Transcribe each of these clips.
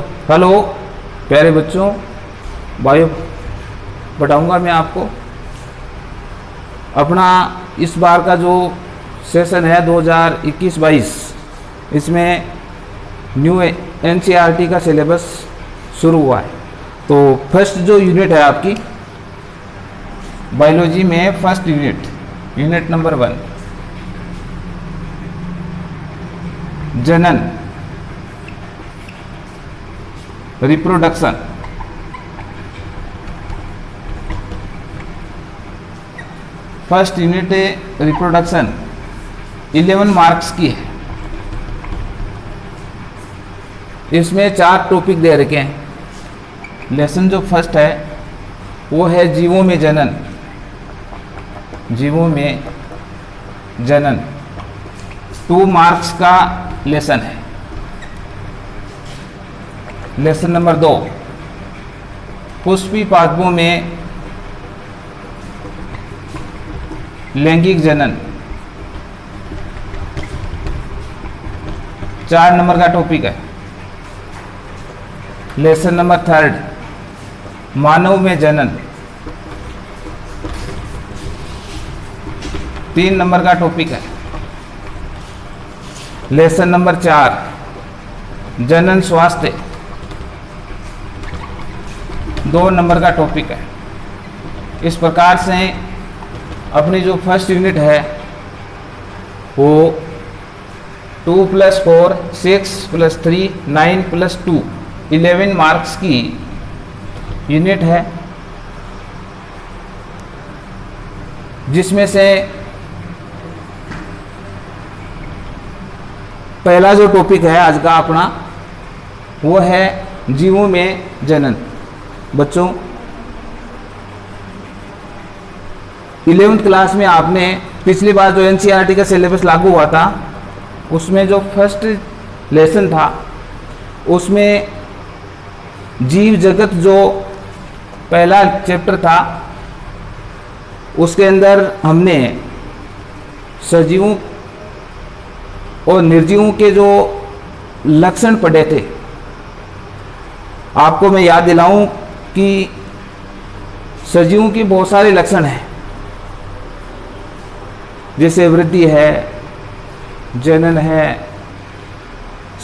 Hello प्यारे बच्चों, bio बताऊंगा मैं आपको अपना इस बार का जो सेशन है 2021-22, इसमें न्यू एनसीईआरटी का सिलेबस शुरू हुआ है। तो फर्स्ट जो यूनिट है आपकी बायोलॉजी में, फर्स्ट यूनिट नंबर 1, जनन, reproduction. First unit reproduction 11 marks की है। इसमें 4 टॉपिक दे रखे हैं। लेसन जो फर्स्ट है वो है जीवों में जनन। जीवों में जनन 2 मार्क्स का लेसन है। लेसन नंबर 2, पुष्पी पादपों में लैंगिक जनन 4 नंबर का टॉपिक है। लेसन नंबर 3, मानव में जनन 3 नंबर का टॉपिक है। लेसन नंबर 4, जनन स्वास्थ्य 2 नंबर का टॉपिक है। इस प्रकार से अपनी जो फर्स्ट यूनिट है वो 2 + 4 6 + 3 9 + 2 11 मार्क्स की यूनिट है, जिसमें से पहला जो टॉपिक है आज का अपना वो है जीवों में जनन। बच्चों 11वीं क्लास में आपने पिछली बार जो एनसीईआरटी का सिलेबस लागू हुआ था उसमें जो फर्स्ट लेसन था उसमें जीव जगत जो पहला चैप्टर था उसके अंदर हमने सजीवों और निर्जीवों के जो लक्षण पढ़े थे। आपको मैं याद दिलाऊं कि सजीवों के बहुत सारे लक्षण हैं, जैसे वृद्धि है, जनन है,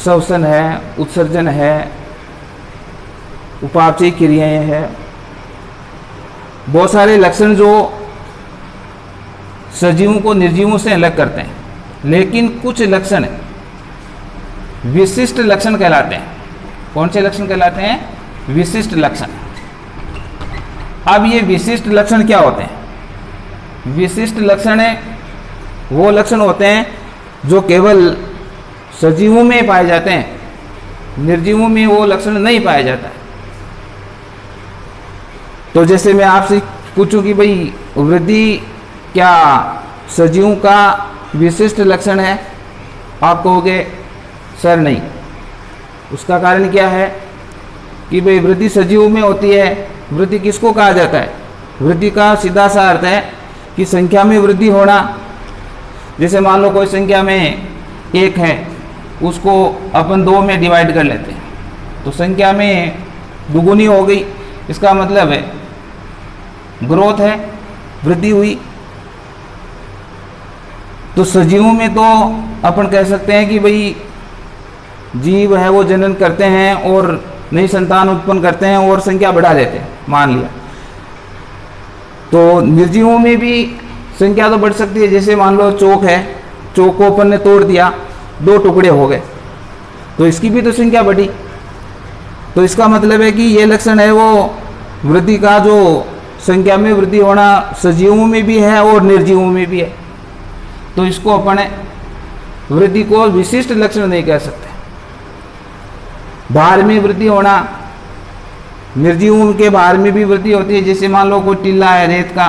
श्वसन है, उत्सर्जन है, उपापचयी क्रियाएं हैं। बहुत सारे लक्षण जो सजीवों को निर्जीवों से अलग करते हैं, लेकिन कुछ लक्षण विशिष्ट लक्षण कहलाते हैं। कौन से लक्षण कहलाते हैं? विशिष्ट लक्षण। अब ये विशिष्ट लक्षण क्या होते हैं? विशिष्ट लक्षण वो लक्षण होते हैं जो केवल सजीवों में पाए जाते हैं, निर्जीवों में वो लक्षण नहीं पाया जाता है। तो जैसे मैं आपसे पूछूं कि भाई वृद्धि क्या सजीवों का विशिष्ट लक्षण है? आप कहोगे सर नहीं। उसका कारण क्या है कि भाई वृद्धि सजीवों में होती है। वृद्धि किसको कहा जाता है? वृद्धि का सीधा सा अर्थ है कि संख्या में वृद्धि होना। जैसे मान लो कोई संख्या में 1 है, उसको अपन 2 में डिवाइड कर लेते हैं तो संख्या में दुगुनी हो गई। इसका मतलब है ग्रोथ है, वृद्धि हुई। तो सजीवों में तो अपन कह सकते हैं कि भाई जीव है वो जनन करते हैं और नई संतान उत्पन्न करते हैं और संख्या बढ़ा देते हैं, मान लिया। तो निर्जीवों में भी संख्या तो बढ़ सकती है। जैसे मान लो चौक है, चौक को अपन ने तोड़ दिया, 2 टुकड़े हो गए, तो इसकी भी तो संख्या बढ़ी। तो इसका मतलब है कि ये लक्षण है वो वृद्धि का, जो संख्या में वृद्धि होना सजीवों में भी है और निर्जीवों में भी है। तो इसको अपन वृद्धि को विशिष्ट लक्षण नहीं कह सकते। भार में वृद्धि होना, निर्जीवों के भार में भी वृद्धि होती है। जैसे मान लो कोई टीला है रेत का,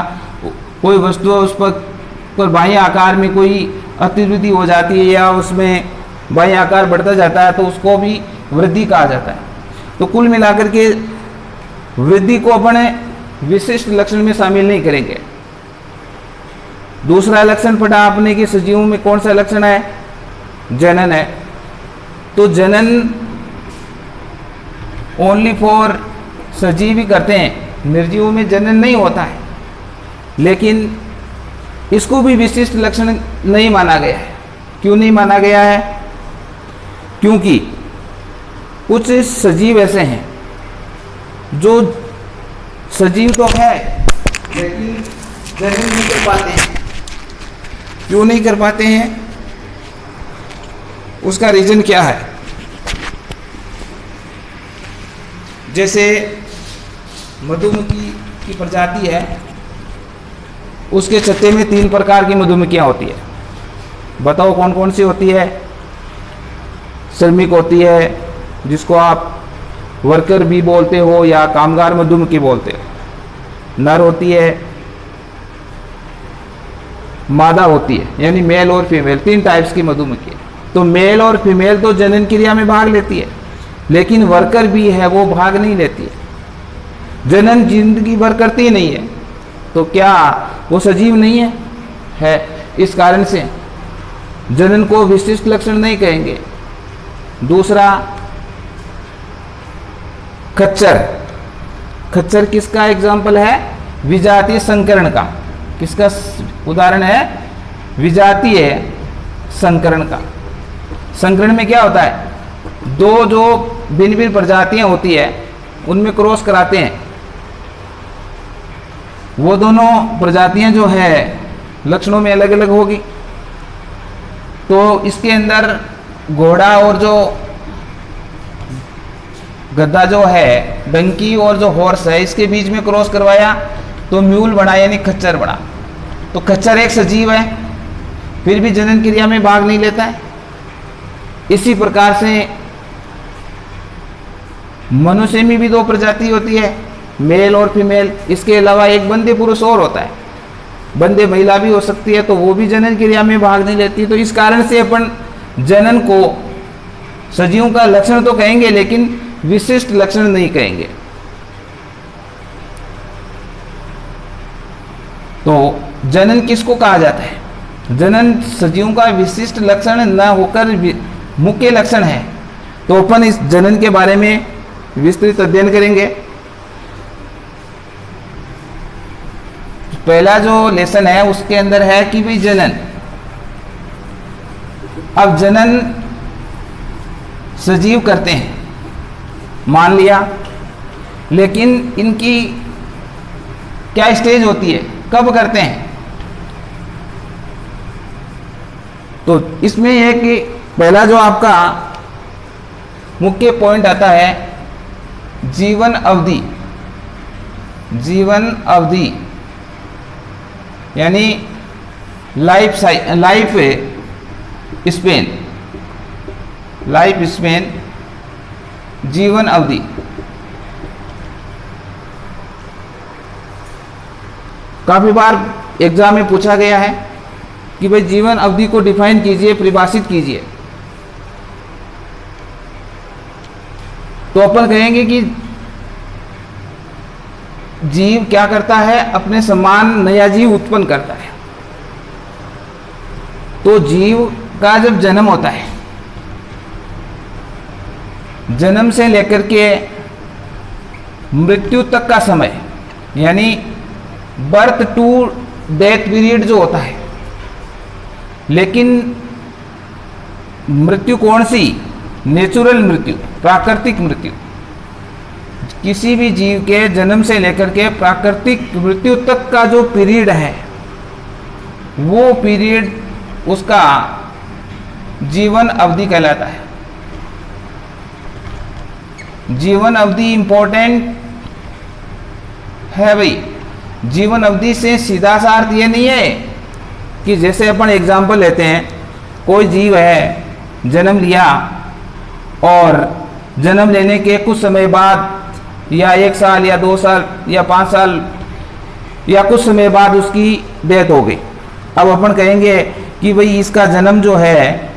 कोई वस्तु है, उस पर बाह्य आकार में कोई अतिवृद्धि हो जाती है या उसमें बाह्य आकार बढ़ता जाता है, तो उसको भी वृद्धि कहा जाता है। तो कुल मिलाकर के वृद्धि को अपने विशिष्ट लक्षण में शामिल नहीं करेंगे। दूसरा लक्षण पढ़ा आपने कि सजीवों में कौन सा लक्षण है? जनन है। तो जनन ओनली फॉर सजीव ही करते हैं, निर्जीव में जनन नहीं होता है। लेकिन इसको भी विशिष्ट लक्षण नहीं माना गया है। क्यों नहीं माना गया है? क्योंकि कुछ सजीव ऐसे हैं जो सजीव तो है लेकिन जनन नहीं कर पाते हैं। क्यों नहीं कर पाते हैं? उसका रीजन क्या है? जैसे मधुमक्खी की प्रजाति है, उसके छत्ते में 3 प्रकार की मधुमक्खियां होती है। बताओ कौन कौन सी होती है? श्रमिक होती है, जिसको आप वर्कर भी बोलते हो या कामगार मधुमक्खी बोलते हो। नर होती है, मादा होती है, यानी मेल और फीमेल, 3 टाइप्स की मधुमक्खी है। तो मेल और फीमेल तो जनन क्रिया में भाग लेती है, लेकिन वर्कर भी है वो भाग नहीं लेती है, जनन जिंदगी भर करती नहीं है। तो क्या वो सजीव नहीं है? इस कारण से जनन को विशिष्ट लक्षण नहीं कहेंगे। दूसरा, खच्चर। खच्चर किसका एग्जाम्पल है? विजातीय संकरण का। किसका उदाहरण है? विजातीय संकरण का। संकरण में क्या होता है? दो जो भिन्न भिन्न प्रजातियां होती है उनमें क्रॉस कराते हैं। वो दोनों प्रजातियां जो है लक्षणों में अलग अलग होगी। तो इसके अंदर घोड़ा और जो गधा जो है, डंकी और जो हॉर्स है, इसके बीच में क्रॉस करवाया तो म्यूल बना, यानी खच्चर बना। तो खच्चर एक सजीव है, फिर भी जनन क्रिया में भाग नहीं लेता है। इसी प्रकार से मनुष्य में भी 2 प्रजाति होती है, मेल और फीमेल। इसके अलावा एक बंदे पुरुष और होता है, बंदे महिला भी हो सकती है, तो वो भी जनन क्रिया में भाग नहीं लेती। तो इस कारण से अपन जनन को सजीवों का लक्षण तो कहेंगे लेकिन विशिष्ट लक्षण नहीं कहेंगे। तो जनन किसको कहा जाता है? जनन सजीवों का विशिष्ट लक्षण न होकर मुख्य लक्षण है। तो अपन इस जनन के बारे में विस्तृत अध्ययन करेंगे। पहला जो लेसन है उसके अंदर है कि भाई जनन। अब जनन सजीव करते हैं मान लिया, लेकिन इनकी क्या स्टेज होती है, कब करते हैं? तो इसमें एक पहला जो आपका मुख्य पॉइंट आता है जीवन अवधि। जीवन अवधि यानी लाइफ स्पेन, लाइफ स्पेन, जीवन अवधि। काफी बार एग्जाम में पूछा गया है कि भाई जीवन अवधि को डिफाइन कीजिए, परिभाषित कीजिए। तो अपन कहेंगे कि जीव क्या करता है? अपने समान नया जीव उत्पन्न करता है। तो जीव का जब जन्म होता है, जन्म से लेकर के मृत्यु तक का समय, यानी बर्थ टू डेथ पीरियड जो होता है, लेकिन मृत्यु कौन सी? नेचुरल मृत्यु, प्राकृतिक मृत्यु। किसी भी जीव के जन्म से लेकर के प्राकृतिक मृत्यु तक का जो पीरियड है, वो पीरियड उसका जीवन अवधि कहलाता है। जीवन अवधि इंपॉर्टेंट है भाई। जीवन अवधि से सीधा सा अर्थ ये नहीं है कि जैसे अपन एग्जाम्पल लेते हैं, कोई जीव है, जन्म लिया और जन्म लेने के कुछ समय बाद या 1 साल या 2 साल या 5 साल या कुछ समय बाद उसकी डेथ हो गई। अब अपन कहेंगे कि भाई इसका जन्म जो है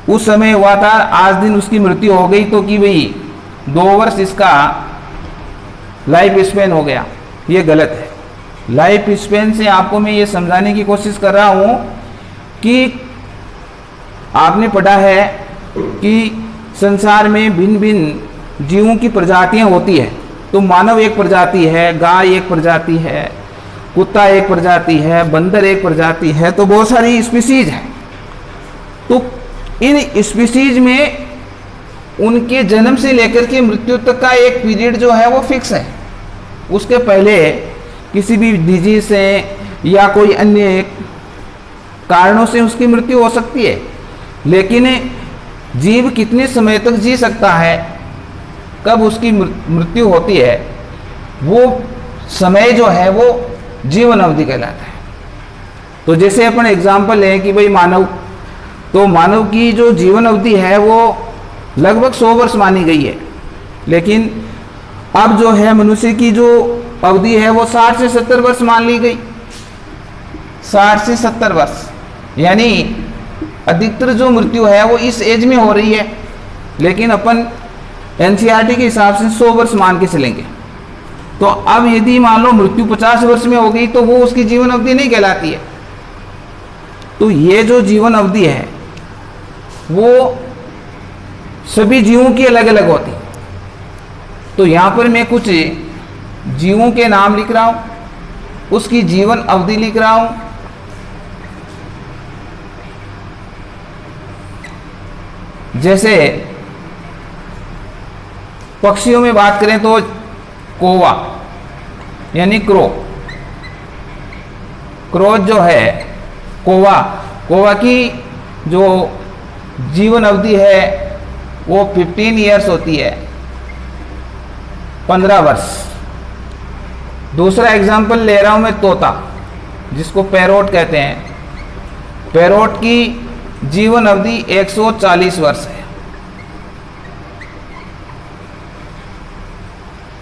उस समय हुआ था, आज दिन उसकी मृत्यु हो गई, तो कि भाई 2 वर्ष इसका लाइफ स्पेन हो गया। ये गलत है। लाइफ स्पेन से आपको मैं ये समझाने की कोशिश कर रहा हूँ कि आपने पढ़ा है कि संसार में भिन्न भिन्न जीवों की प्रजातियां होती है। तो मानव एक प्रजाति है, गाय एक प्रजाति है, कुत्ता एक प्रजाति है, बंदर एक प्रजाति है, तो बहुत सारी स्पीसीज है। तो इन स्पीसीज में उनके जन्म से लेकर के मृत्यु तक का एक पीरियड जो है वो फिक्स है। उसके पहले किसी भी डिजीज से या कोई अन्य कारणों से उसकी मृत्यु हो सकती है, लेकिन जीव कितने समय तक जी सकता है, कब उसकी मृत्यु होती है, वो समय जो है वो जीवन अवधि कहलाता है। तो जैसे अपन एग्जाम्पल लें कि भाई मानव, तो मानव की जो जीवन अवधि है वो लगभग 100 वर्ष मानी गई है, लेकिन अब जो है मनुष्य की जो अवधि है वो 60 से 70 वर्ष मान ली गई। 60 से 70 वर्ष, यानी अधिकतर जो मृत्यु है वो इस एज में हो रही है, लेकिन अपन एनसीईआरटी के हिसाब से 100 वर्ष मान के चलेंगे। तो अब यदि मान लो मृत्यु 50 वर्ष में हो गई तो वो उसकी जीवन अवधि नहीं कहलाती है। तो ये जो जीवन अवधि है वो सभी जीवों की अलग अलग होती है। तो यहां पर मैं कुछ जीवों के नाम लिख रहा हूं, उसकी जीवन अवधि लिख रहा हूं। जैसे पक्षियों में बात करें तो कौवा यानी क्रो, क्रो जो है कौवा की जो जीवन अवधि है वो 15 ईयर्स होती है, 15 वर्ष। दूसरा एग्जाम्पल ले रहा हूं मैं तोता, जिसको पैरोट कहते हैं। पैरोट की जीवन अवधि 140 वर्ष है।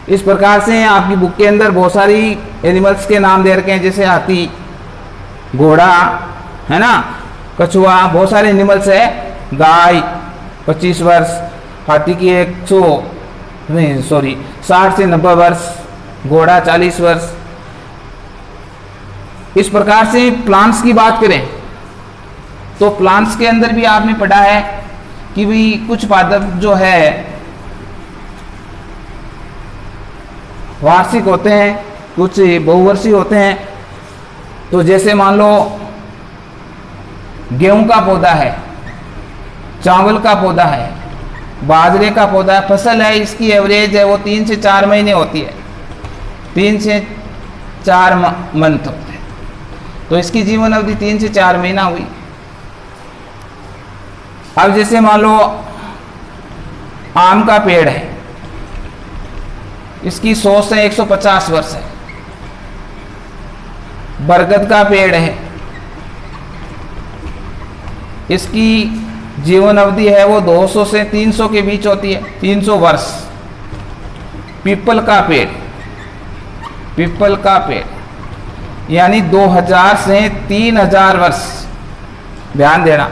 इस प्रकार से आपकी बुक के अंदर बहुत सारी एनिमल्स के नाम दे रखे हैं, जैसे हाथी, घोड़ा, है ना, कछुआ, बहुत सारे एनिमल्स है। गाय 25 वर्ष, हाथी की 60 से 90 वर्ष, घोड़ा 40 वर्ष। इस प्रकार से प्लांट्स की बात करें तो प्लांट्स के अंदर भी आपने पढ़ा है कि भाई कुछ पादप जो है वार्षिक होते हैं, कुछ बहुवर्षीय होते हैं। तो जैसे मान लो गेहूं का पौधा है, चावल का पौधा है, बाजरे का पौधा है, फसल है, इसकी एवरेज है वो 3 से 4 महीने होती है, 3 से 4 मंथ होते हैं। तो इसकी जीवन अवधि 3 से 4 महीना हुई। अब जैसे मान लो आम का पेड़ है, इसकी 100 से 150 वर्ष है। बरगद का पेड़ है, इसकी जीवन अवधि है वो 200 से 300 के बीच होती है, 300 वर्ष। पीपल का पेड़ यानी 2000 से 3000 वर्ष। ध्यान देना,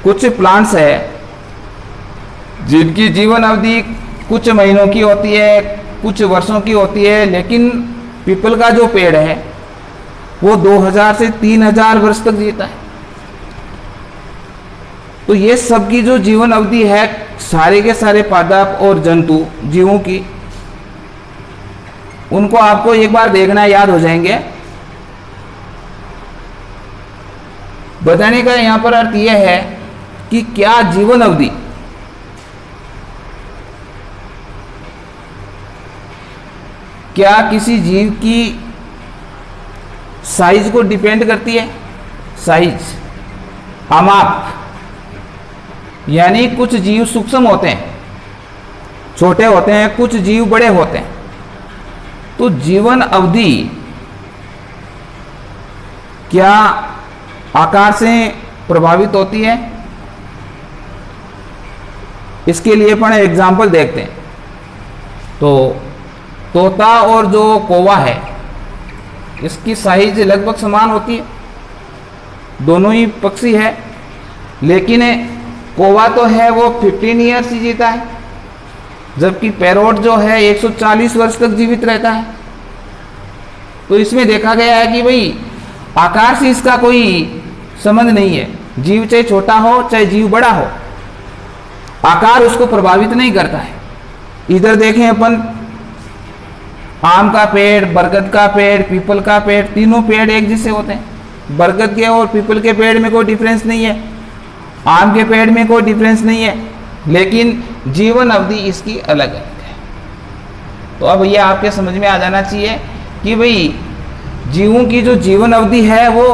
कुछ प्लांट्स है जिनकी जीवन अवधि कुछ महीनों की होती है, कुछ वर्षों की होती है, लेकिन पीपल का जो पेड़ है वो 2000 से 3000 वर्ष तक जीता है। तो ये सब की जो जीवन अवधि है सारे के सारे पादप और जंतु जीवों की, उनको आपको एक बार देखना याद हो जाएंगे। बताने का यहां पर अर्थ यह है कि क्या जीवन अवधि क्या किसी जीव की साइज को डिपेंड करती है। साइज, अमाप, यानी कुछ जीव सूक्ष्म होते हैं, छोटे होते हैं, कुछ जीव बड़े होते हैं। तो जीवन अवधि क्या आकार से प्रभावित होती है? इसके लिए अपन एग्जाम्पल देखते हैं। तो तोता और जो कौवा है इसकी साइज लगभग समान होती है, दोनों ही पक्षी है, लेकिन कौवा तो है वो 15 ईयर्स ही जीता है, जबकि पैरोट जो है 140 वर्ष तक जीवित रहता है। तो इसमें देखा गया है कि भाई आकार से इसका कोई संबंध नहीं है, जीव चाहे छोटा हो चाहे जीव बड़ा हो, आकार उसको प्रभावित नहीं करता है। इधर देखें अपन, आम का पेड़, बरगद का पेड़, पीपल का पेड़, तीनों पेड़ एक जैसे होते हैं। बरगद के और पीपल के पेड़ में कोई डिफरेंस नहीं है, आम के पेड़ में कोई डिफरेंस नहीं है, लेकिन जीवन अवधि इसकी अलग अलग है। तो अब ये आपके समझ में आ जाना चाहिए कि भाई जीवों की जो जीवन अवधि है वो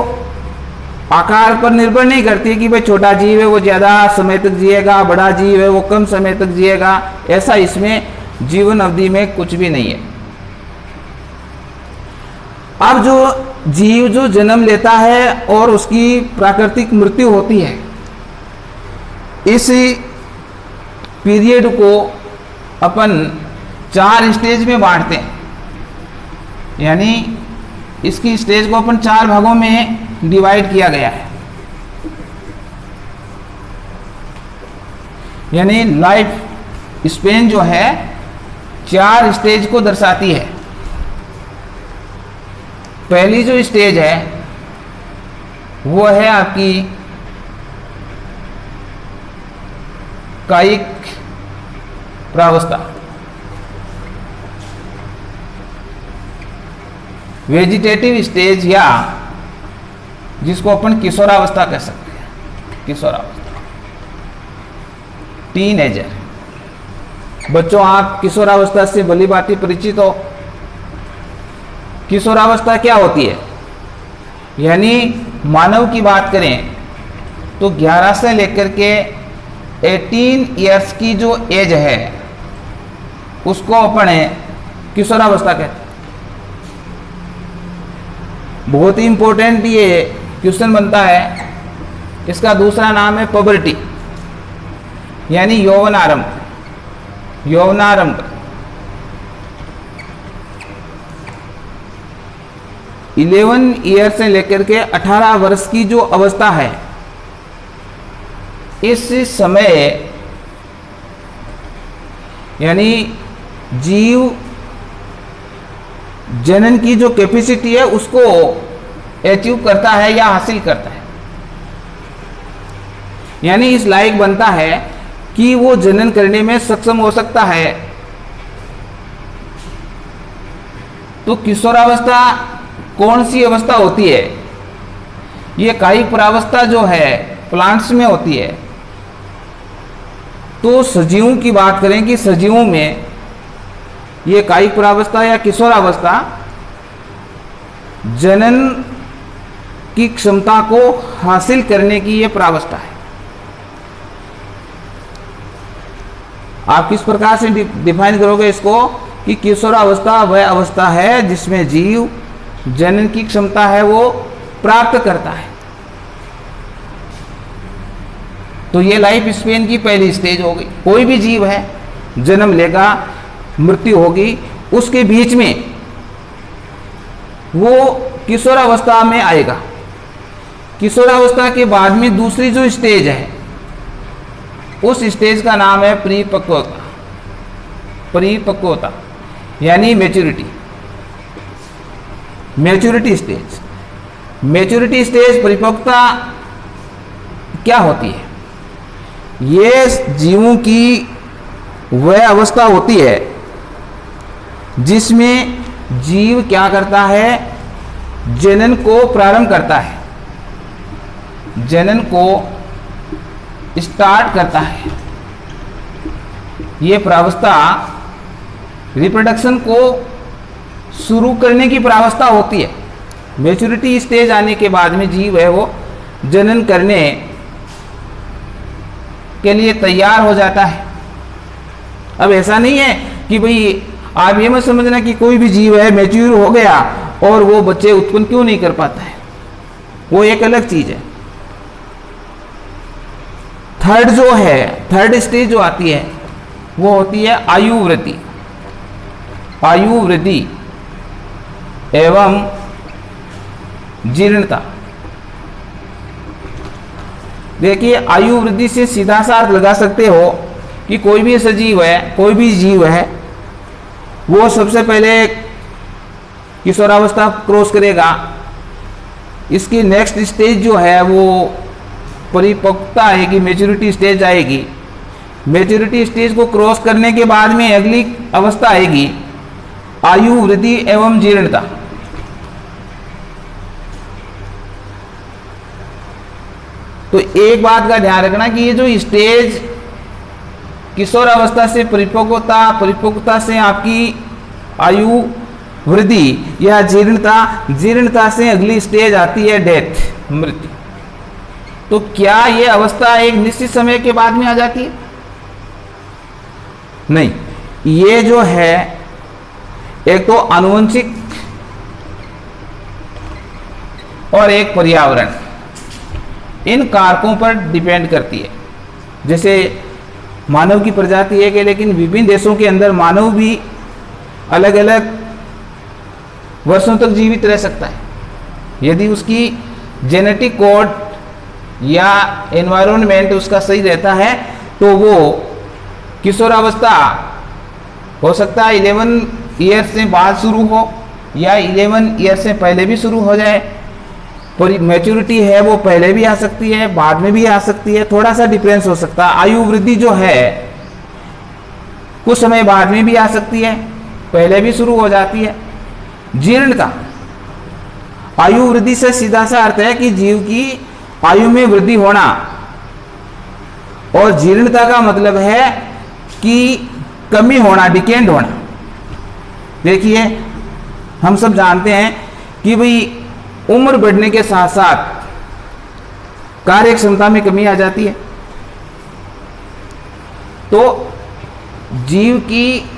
आकार पर निर्भर नहीं करती कि भाई छोटा जीव है वो ज़्यादा समय तक जिएगा, बड़ा जीव है वो कम समय तक जिएगा। ऐसा इसमें जीवन अवधि में कुछ भी नहीं है। अब जो जीव जो जन्म लेता है और उसकी प्राकृतिक मृत्यु होती है, इस पीरियड को अपन 4 स्टेज में बांटते हैं। यानी इसकी स्टेज को अपन 4 भागों में डिवाइड किया गया है। यानी लाइफ स्पेन जो है 4 स्टेज को दर्शाती है। पहली जो स्टेज है वो है आपकी कायिक प्रावस्था, वेजिटेटिव स्टेज, या जिसको अपन किशोरावस्था कह सकते हैं। किशोरावस्था, टीनएजर। बच्चों, आप किशोरावस्था से भली भांति परिचित हो। किशोरावस्था क्या होती है? यानी मानव की बात करें तो 11 से लेकर के 18 ईयर्स की जो एज है उसको अपन किशोरावस्था कहते हैं। बहुत ही इंपॉर्टेंट ये क्वेश्चन बनता है। इसका दूसरा नाम है पबर्टी, यानी यौवनारंभ। यौवनारंभ 11 ईयर से लेकर के 18 वर्ष की जो अवस्था है, इस समय यानी जीव जनन की जो कैपेसिटी है उसको अचीव करता है या हासिल करता है। यानी इस लायक बनता है कि वो जनन करने में सक्षम हो सकता है। तो किशोरावस्था कौन सी अवस्था होती है? ये कायिक प्रावस्था जो है प्लांट्स में होती है। तो सजीवों की बात करें कि सजीवों में ये कायिक प्रावस्था या किशोरावस्था जनन की क्षमता को हासिल करने की ये प्रावस्था है। आप किस प्रकार से डिफाइन करोगे इसको कि किशोरावस्था वह अवस्था है जिसमें जीव जनन की क्षमता है वो प्राप्त करता है। तो ये लाइफ स्पेन की पहली स्टेज हो गई। कोई भी जीव है जन्म लेगा, मृत्यु होगी, उसके बीच में वो किशोरावस्था में आएगा। किशोरावस्था के बाद में दूसरी जो स्टेज है उस स्टेज का नाम है परिपक्वता। परिपक्वता यानी maturity. Maturity stage. Maturity stage, परिपक्वता क्या होती है? ये जीवों की वह अवस्था होती है जिसमें जीव क्या करता है? जनन को प्रारंभ करता है, जनन को स्टार्ट करता है। ये प्रावस्था रिप्रोडक्शन को शुरू करने की प्रावस्था होती है। मैच्योरिटी स्टेज आने के बाद में जीव है वो जनन करने के लिए तैयार हो जाता है। अब ऐसा नहीं है कि भाई आप ये मत समझना कि कोई भी जीव है मैच्योर हो गया और वो बच्चे उत्पन्न क्यों नहीं कर पाता है, वो एक अलग चीज है। थर्ड जो है, थर्ड स्टेज जो आती है वो होती है आयु वृद्धि। आयु वृद्धि एवं जीर्णता। देखिए, आयु वृद्धि से सीधा सा अर्थ लगा सकते हो कि कोई भी सजीव है, कोई भी जीव है, वो सबसे पहले किशोरावस्था क्रॉस करेगा। इसकी नेक्स्ट स्टेज जो है वो परिपक्वता आएगी, मैच्योरिटी स्टेज आएगी। मैच्योरिटी स्टेज को क्रॉस करने के बाद में अगली अवस्था आएगी आयु वृद्धि एवं जीर्णता। तो एक बात का ध्यान रखना कि ये जो स्टेज किशोर अवस्था से परिपक्वता, परिपक्वता से आपकी आयु वृद्धि या जीर्णता, जीर्णता से अगली स्टेज आती है डेथ, मृत्यु। तो क्या ये अवस्था एक निश्चित समय के बाद में आ जाती है? नहीं, ये जो है एक तो आनुवंशिक और एक पर्यावरण, इन कारकों पर डिपेंड करती है। जैसे मानव की प्रजाति एक है, लेकिन विभिन्न देशों के अंदर मानव भी अलग अलग वर्षों तक जीवित रह सकता है। यदि उसकी जेनेटिक कोड या एनवायरनमेंट उसका सही रहता है तो वो किशोरावस्था हो सकता है 11 ईयर से बाद शुरू हो या 11 ईयर से पहले भी शुरू हो जाए। मैच्योरिटी है वो पहले भी आ सकती है, बाद में भी आ सकती है, थोड़ा सा डिफरेंस हो सकता है। आयु वृद्धि जो है कुछ समय बाद में भी आ सकती है, पहले भी शुरू हो जाती है। जीर्णता, आयु वृद्धि से सीधा सा अर्थ है कि जीव की आयु में वृद्धि होना, और जीर्णता का मतलब है कि कमी होना, डिकेंड होना। देखिए हम सब जानते हैं कि भाई उम्र बढ़ने के साथ साथ कार्य क्षमता में कमी आ जाती है। तो जीव की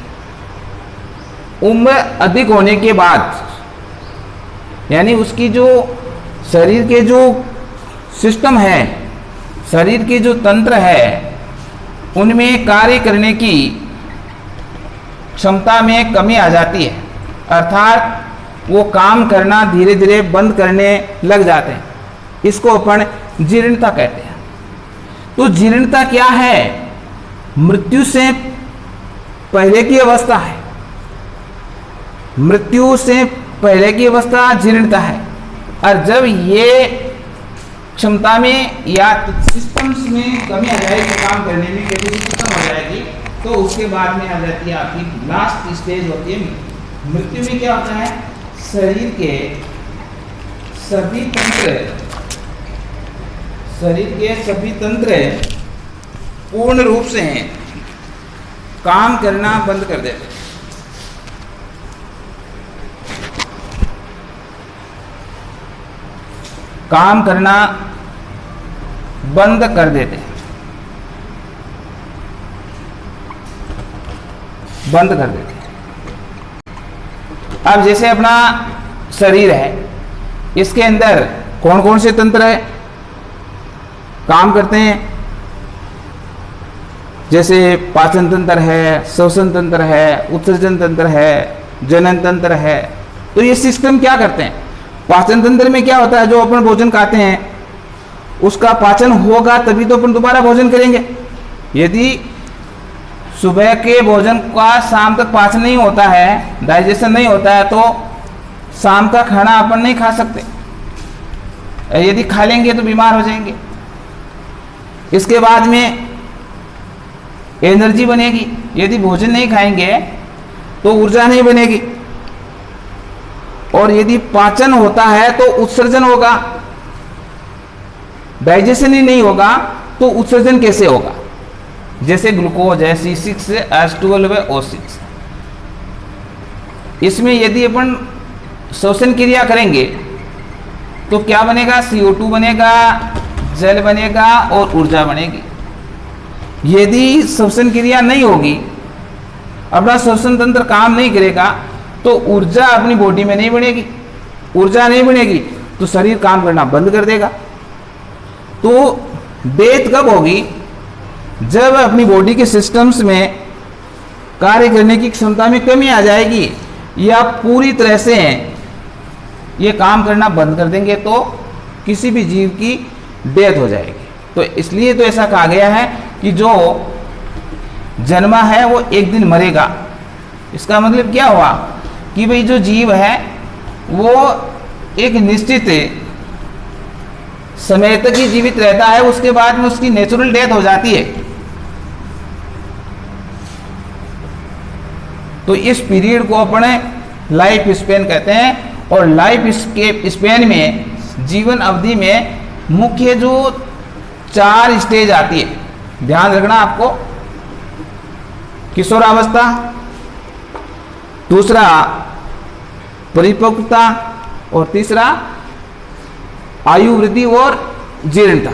उम्र अधिक होने के बाद, यानी उसकी जो शरीर के जो सिस्टम है, शरीर के जो तंत्र है, उनमें कार्य करने की क्षमता में कमी आ जाती है, अर्थात वो काम करना धीरे धीरे बंद करने लग जाते हैं। इसको अपन जीर्णता कहते हैं। तो जीर्णता क्या है? मृत्यु से पहले की अवस्था है, मृत्यु से पहले की अवस्था जीर्णता है। और जब ये क्षमता में या सिस्टम्स में कमी आ जाएगी, काम करने में कैपेसिटी कम हो जाएगी, तो उसके बाद में आ जाती है आपकी लास्ट स्टेज होती है मृत्यु। में क्या होता है? शरीर के सभी तंत्र पूर्ण रूप से काम करना बंद कर देते। काम करना बंद कर देते हैं, बंद कर देते हैं। अब जैसे अपना शरीर है, इसके अंदर कौन कौन से तंत्र है काम करते हैं? जैसे पाचन तंत्र है, श्वसन तंत्र है, उत्सर्जन तंत्र है, जनन तंत्र है। तो ये सिस्टम क्या करते हैं? पाचन तंत्र में क्या होता है? जो अपन भोजन खाते हैं उसका पाचन होगा तभी तो अपन दोबारा भोजन करेंगे। यदि सुबह के भोजन का शाम तक पाचन नहीं होता है, डाइजेशन नहीं होता है, तो शाम का खाना अपन नहीं खा सकते। यदि खा लेंगे तो बीमार हो जाएंगे। इसके बाद में एनर्जी बनेगी। यदि भोजन नहीं खाएंगे तो ऊर्जा नहीं बनेगी। और यदि पाचन होता है तो उत्सर्जन होगा। डाइजेशन ही नहीं होगा तो उत्सर्जन कैसे होगा? जैसे ग्लूकोज है C6H12O6, इसमें यदि अपन श्वसन क्रिया करेंगे तो क्या बनेगा? CO2 बनेगा, जल बनेगा और ऊर्जा बनेगी। यदि श्वसन क्रिया नहीं होगी, अपना श्वसन तंत्र काम नहीं करेगा, तो ऊर्जा अपनी बॉडी में नहीं बनेगी। ऊर्जा नहीं बनेगी तो शरीर काम करना बंद कर देगा। तो डेथ कब होगी? जब अपनी बॉडी के सिस्टम्स में कार्य करने की क्षमता में कमी आ जाएगी या पूरी तरह से ये काम करना बंद कर देंगे तो किसी भी जीव की डेथ हो जाएगी। तो इसलिए तो ऐसा कहा गया है कि जो जन्मा है वो एक दिन मरेगा। इसका मतलब क्या हुआ कि भाई जो जीव है वो एक निश्चित समय तक ही जीवित रहता है, उसके बाद में उसकी नेचुरल डेथ हो जाती है। तो इस पीरियड को अपने लाइफ स्पेन कहते हैं। और लाइफ स्पेन में, जीवन अवधि में मुख्य जो 4 स्टेज आती है, ध्यान रखना आपको। किशोरावस्था, दूसरा परिपक्वता, और तीसरा आयु वृद्धि और जीर्णता,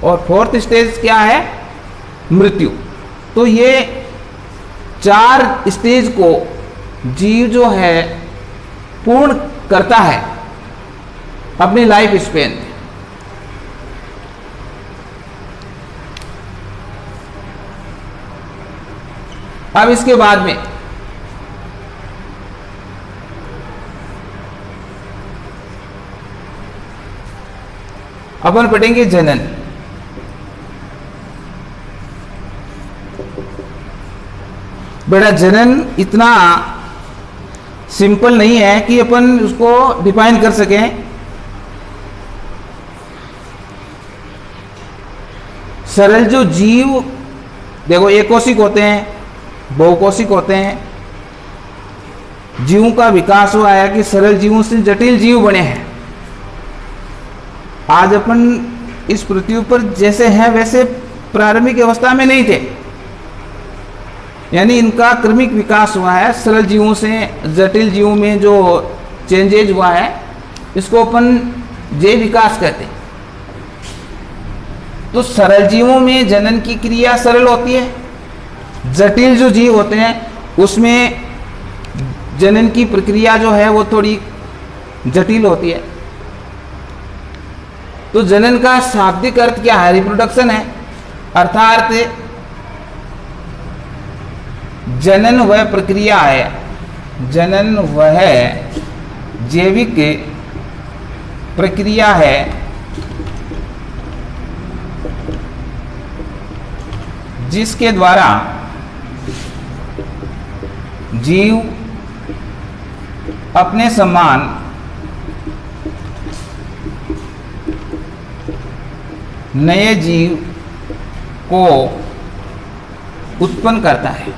और 4th स्टेज क्या है, मृत्यु। तो ये 4 स्टेज को जीव जो है पूर्ण करता है अपनी लाइफ स्पेन। अब इसके बाद में अपन पढ़ेंगे जनन। बेटा जनन इतना सिंपल नहीं है कि अपन उसको डिफाइन कर सकें। सरल जो जीव, देखो एकोशिक होते हैं, बहुकोशिक होते हैं। जीवों का विकास हुआ है कि सरल जीवों से जटिल जीव बने हैं। आज अपन इस पृथ्वी पर जैसे हैं वैसे प्रारंभिक अवस्था में नहीं थे, यानी इनका क्रमिक विकास हुआ है। सरल जीवों से जटिल जीवों में जो चेंजेज हुआ है इसको अपन जैव विकास कहते हैं। तो सरल जीवों में जनन की क्रिया सरल होती है, जटिल जो जीव होते हैं उसमें जनन की प्रक्रिया जो है वो थोड़ी जटिल होती है। तो जनन का शाब्दिक अर्थ क्या है, रिप्रोडक्शन है। अर्थात जनन वह प्रक्रिया है, जनन वह जैविक प्रक्रिया है जिसके द्वारा जीव अपने समान नए जीव को उत्पन्न करता है।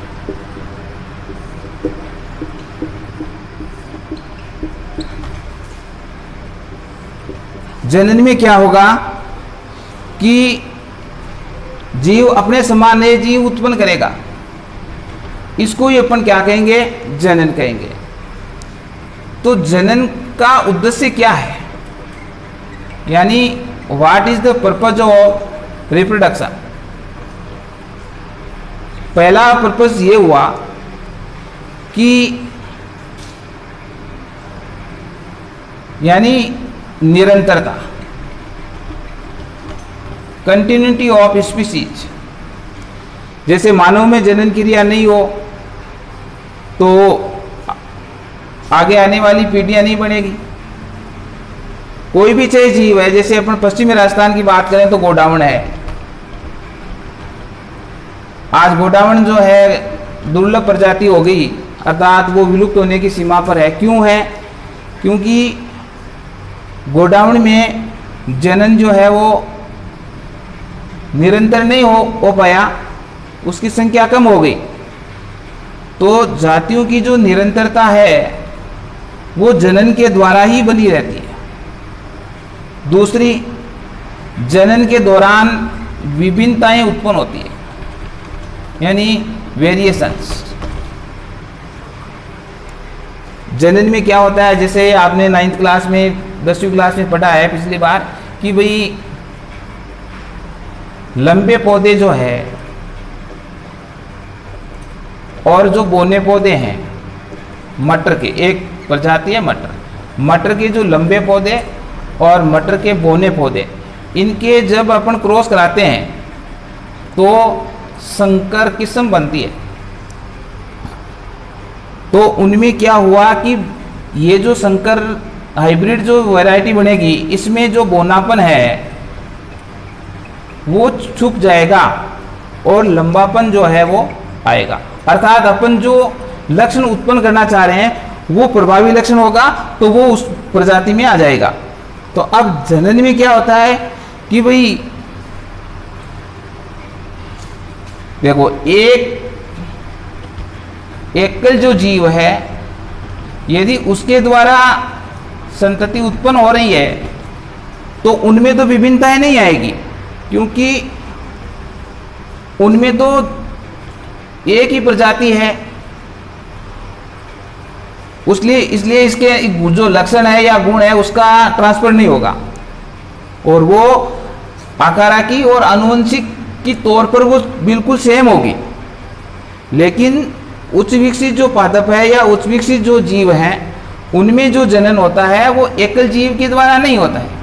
जनन में क्या होगा कि जीव अपने समान नए जीव उत्पन्न करेगा, इसको ही अपन क्या कहेंगे, जनन कहेंगे। तो जनन का उद्देश्य क्या है, यानी what is the purpose of reproduction. पहला पर्पज ये हुआ कि यानी निरंतरता, कंटिन्यूटी ऑफ स्पीसीज। जैसे मानव में जनन क्रिया नहीं हो तो आगे आने वाली पीढ़ियां नहीं बनेगी। कोई भी चाहे जीव है, जैसे अपन पश्चिमी राजस्थान की बात करें तो गोडावण है। आज गोडावण जो है दुर्लभ प्रजाति हो गई, अर्थात वो विलुप्त होने की सीमा पर है। क्यों है, क्योंकि गोडावण में जनन जो है वो निरंतर नहीं हो पाया, उसकी संख्या कम हो गई। तो जातियों की जो निरंतरता है वो जनन के द्वारा ही बनी रहती है। दूसरी, जनन के दौरान विभिन्नताएं उत्पन्न होती है, यानी वेरिएशंस। जनन में क्या होता है, जैसे आपने 9th क्लास में 10वीं क्लास में पढ़ा है पिछली बार कि भाई लंबे पौधे जो है और जो बोने पौधे हैं, मटर के, एक प्रजाति है मटर, मटर के जो लंबे पौधे और मटर के बोने पौधे, इनके जब अपन क्रॉस कराते हैं तो संकर किस्म बनती है। तो उनमें क्या हुआ कि ये जो संकर हाइब्रिड जो वैरायटी बनेगी, इसमें जो बोनापन है वो छुप जाएगा और लंबापन जो है वो आएगा। अर्थात अपन जो लक्षण उत्पन्न करना चाह रहे हैं वो प्रभावी लक्षण होगा तो वो उस प्रजाति में आ जाएगा। तो अब जनन में क्या होता है कि भाई देखो, एक एकल जो जीव है, यदि उसके द्वारा संतति उत्पन्न हो रही है तो उनमें तो विभिन्नताएं नहीं आएगी, क्योंकि उनमें तो एक ही प्रजाति है। इसलिए इसके जो लक्षण है या गुण है उसका ट्रांसफर नहीं होगा, और वो आकारा की और आनुवंशिक की तौर पर वो बिल्कुल सेम होगी। लेकिन उच्च विकसित जो पादप है या उच्च विकसित जो जीव हैं, उनमें जो जनन होता है वो एकल जीव के द्वारा नहीं होता है,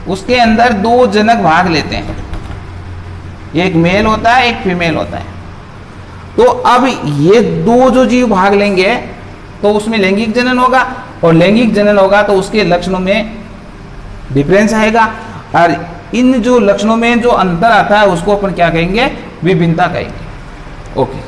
उसके अंदर दो जनक भाग लेते हैं, एक मेल होता है एक फीमेल होता है। तो अब ये दो जो जीव भाग लेंगे तो उसमें लैंगिक जनन होगा, और लैंगिक जनन होगा तो उसके लक्षणों में डिफरेंस आएगा, और इन जो लक्षणों में जो अंतर आता है उसको अपन क्या कहेंगे, विभिन्नता कहेंगे। ओके।